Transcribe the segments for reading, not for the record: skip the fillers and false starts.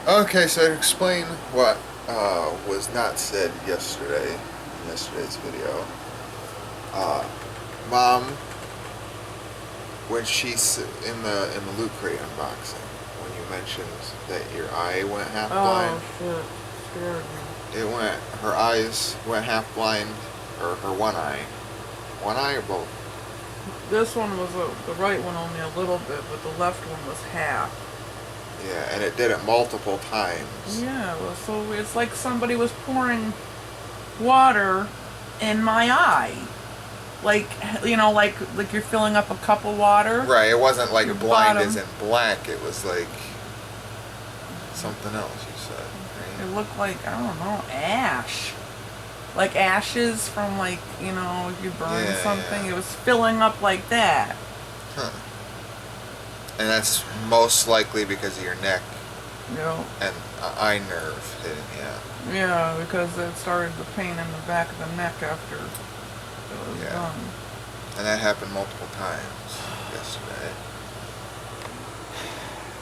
Okay, so explain what was not said yesterday in yesterday's video. Uh, Mom, when she's in the loot crate unboxing, when you mentioned that your eye went half blind, Oh, shit. Scared me. her eyes went half blind, or her one eye or both. This one was the right one only a little bit, but the left one was half. Yeah, and it did it multiple times. Yeah, well, so it's like somebody was pouring water in my eye. Like, like you're filling up a cup of water. Right, it wasn't like Your blind as bottom. in black, it was like something else, you said, It right? looked like, I don't know, ash. Like ashes from, if you burn Yeah, something. yeah. It was filling up like that. Huh. And that's most likely because of your neck You know? and eye nerve hitting, yeah. Yeah, because it started the pain in the back of the neck after it was Yeah. done. And that happened multiple times yesterday.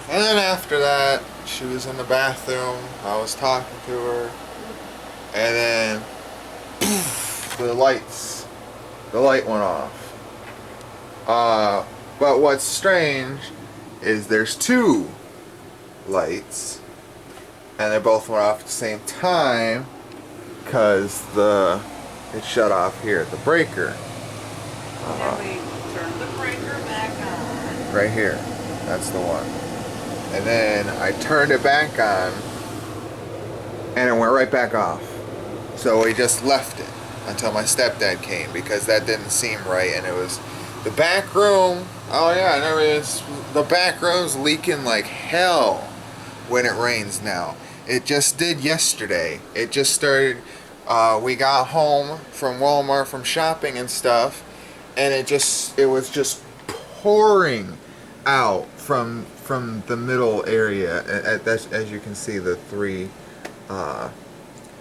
And then after that, she was in the bathroom, I was talking to her, and then the light went off. But what's strange is there's two lights, and they both went off at the same time because it shut off here at the breaker. And we turned the breaker back on. Right here. That's the one. And then I turned it back on, and it went right back off. So we just left it until my stepdad came, because that didn't seem right, and it was the back room. Oh yeah, the back room's leaking like hell when it rains now. It just did yesterday. It just started. We got home from Walmart from shopping and stuff, and it was just pouring out from the middle area. As you can see, the three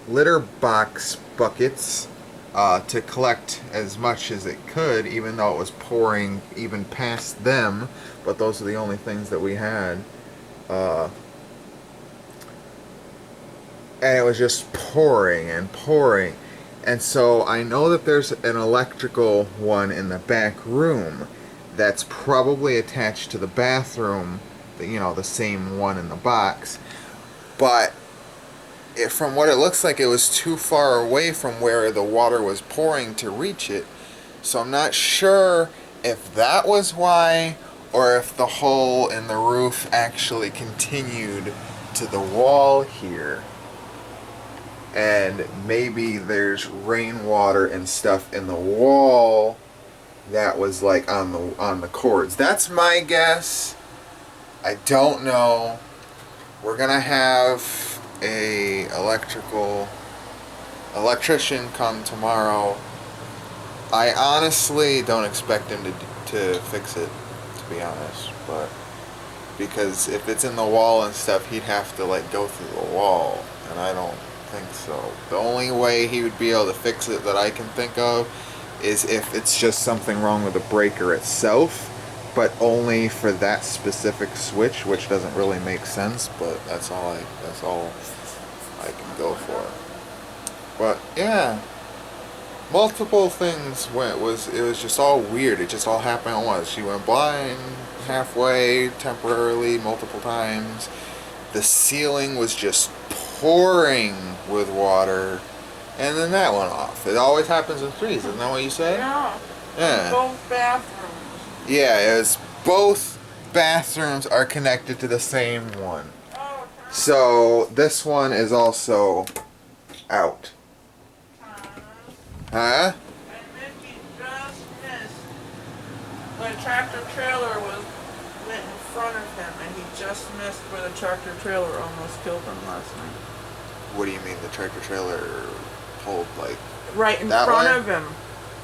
litter box buckets to collect as much as it could, even though it was pouring even past them. But those are the only things that we had. And it was just pouring and pouring. And so I know that there's an electrical one in the back room that's probably attached to the bathroom, the same one in the box. But from what it looks like, it was too far away from where the water was pouring to reach it. So I'm not sure if that was why, or if the hole in the roof actually continued to the wall here. And maybe there's rainwater and stuff in the wall that was like on the cords. That's my guess. I don't know. We're gonna have a electrician come tomorrow. I honestly don't expect him to fix it, to be honest, but because if it's in the wall and stuff, he'd have to like go through the wall, and I don't think so. The only way he would be able to fix it that I can think of is if it's just something wrong with the breaker itself, but only for that specific switch, which doesn't really make sense, but that's all I can go for. But yeah, multiple things it was just all weird. It just all happened at once. She went blind halfway, temporarily, multiple times. The ceiling was just pouring with water, and then that went off. It always happens in threes, isn't that what you said? Yeah. Yeah. Both bathrooms. Yeah, it was both bathrooms are connected to the same one. Oh, So this one is also out. Huh? and Mickey just missed. The tractor trailer went in front of him, and he just missed where the tractor trailer almost killed him last night. What do you mean the tractor trailer pulled like Right in that front way? of him.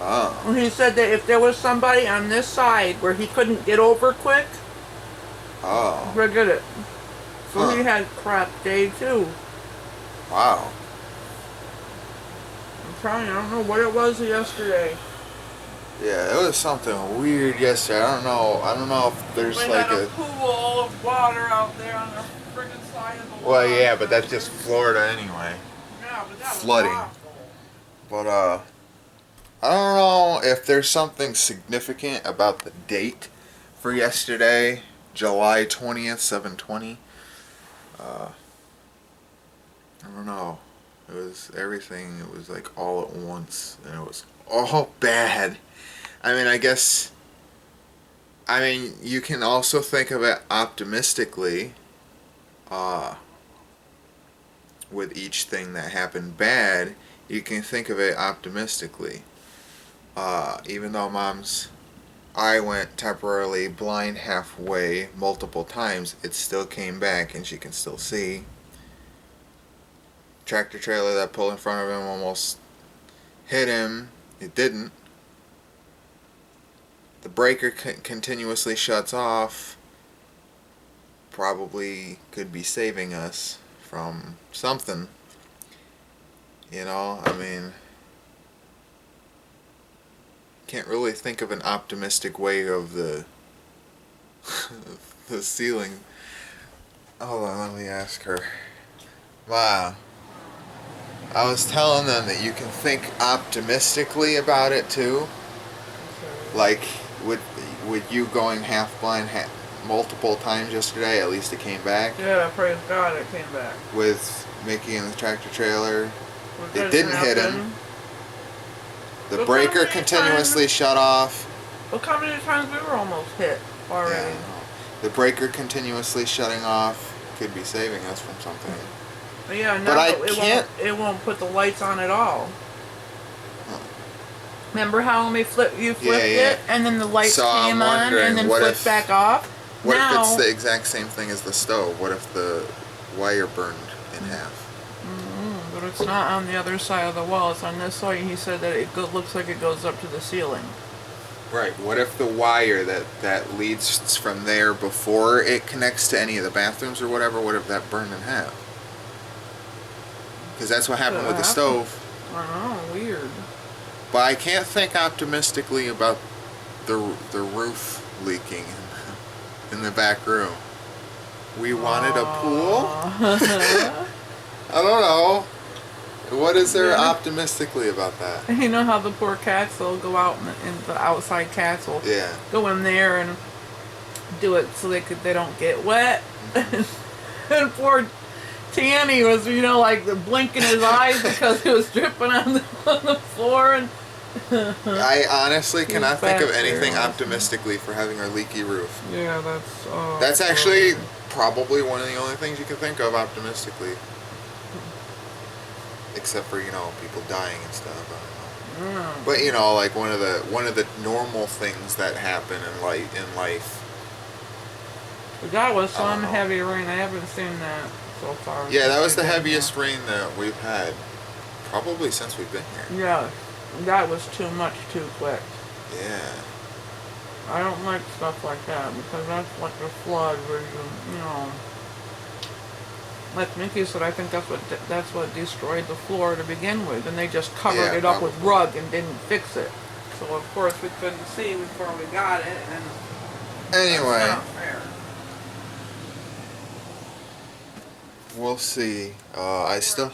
Oh. And he said that if there was somebody on this side where he couldn't get over quick, Oh. forget it. So Huh. he had crap day too. Wow. I'm trying, I don't know what it was yesterday. Yeah, it was something weird yesterday. I don't know if there's We like had a pool of water out there on the friggin' side of the Well, wall. yeah, but that's just Florida anyway. Yeah, but that Flooding. was awful. But, I don't know if there's something significant about the date for yesterday, July 20th, 7/20. I don't know. It was everything, it was like all at once, and it was all bad. I mean, you can also think of it optimistically, uh, with each thing that happened bad, you can think of it optimistically. Even though Mom's eye went temporarily blind halfway multiple times, it still came back and she can still see. Tractor trailer that pulled in front of him almost hit him. It didn't. The breaker continuously shuts off. Probably could be saving us from something. You know, I mean, can't really think of an optimistic way of the the ceiling. Hold on, let me ask her. Wow. I was telling them that you can think optimistically about it too. Like with you going half blind multiple times yesterday, at least it came back. Yeah, praise God it came back. With Mickey in the tractor trailer, It it didn't hit him. The breaker continuously shut off. Look how many times we were almost hit already. Yeah, the breaker continuously shutting off could be saving us from something. But yeah, no, but I can't. It won't put the lights on at all. Huh. Remember how when you flipped it, and then the lights came on, and then flipped back off? What if it's the exact same thing as the stove? What if the wire burned in half? But it's not on the other side of the wall. It's on this side. He said that it looks like it goes up to the ceiling. Right. What if the wire that leads from there before it connects to any of the bathrooms or whatever, what if that burned in half? Because that's what happened with the stove. I know, weird. But I can't think optimistically about the roof leaking in the back room. We wanted a pool? I don't know. What is there optimistically about that? You know how the poor cats, they'll go out and the outside cats will go in there and do it so they don't get wet. And poor Tanny was, like blinking his eyes because it was dripping on the floor. And I honestly cannot think of anything optimistically for having our leaky roof. Yeah, that's actually probably one of the only things you can think of optimistically. Except for, people dying and stuff. I don't know. But like one of the normal things that happen in life. But that was some heavy rain. I haven't seen that so far. Yeah, that was the heaviest rain that we've had probably since we've been here. Yeah, that was too much too quick. Yeah. I don't like stuff like that because that's like a flood where like Mickey said, I think that's what destroyed the floor to begin with, and they just covered it up with rug and didn't fix it. So of course we couldn't see before we got it, and anyway, that's not fair. We'll see. I still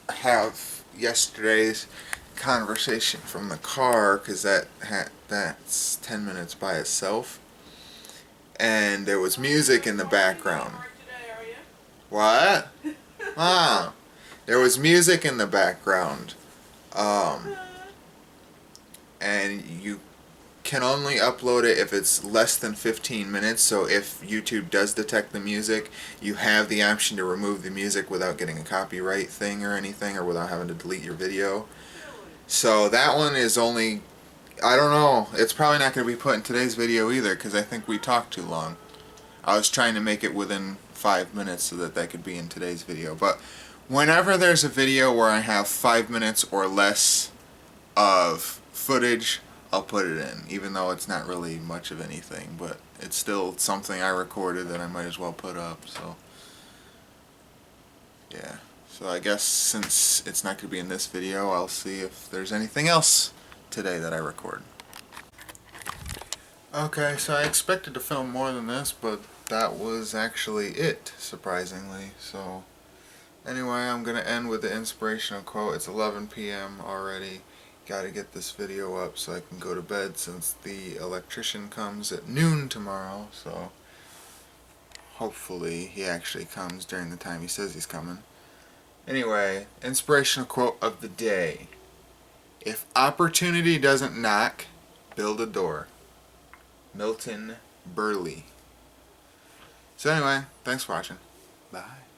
have yesterday's conversation from the car because that's 10 minutes by itself, and there was music in the background. What? Ah, there was music in the background, and you can only upload it if it's less than 15 minutes. So if YouTube does detect the music, you have the option to remove the music without getting a copyright thing or anything, or without having to delete your video. So that one is only, I don't know, it's probably not going to be put in today's video either because I think we talked too long. I was trying to make it within 5 minutes so that could be in today's video. But whenever there's a video where I have 5 minutes or less of footage, I'll put it in, even though it's not really much of anything, but it's still something I recorded that I might as well put up, so yeah. So I guess since it's not going to be in this video, I'll see if there's anything else today that I record. Okay, so I expected to film more than this, but that was actually it, surprisingly. So, anyway, I'm going to end with the inspirational quote. It's 11 p.m. already. Got to get this video up so I can go to bed since the electrician comes at noon tomorrow. So, hopefully he actually comes during the time he says he's coming. Anyway, inspirational quote of the day. If opportunity doesn't knock, build a door. Milton Berle. So anyway, thanks for watching. Bye.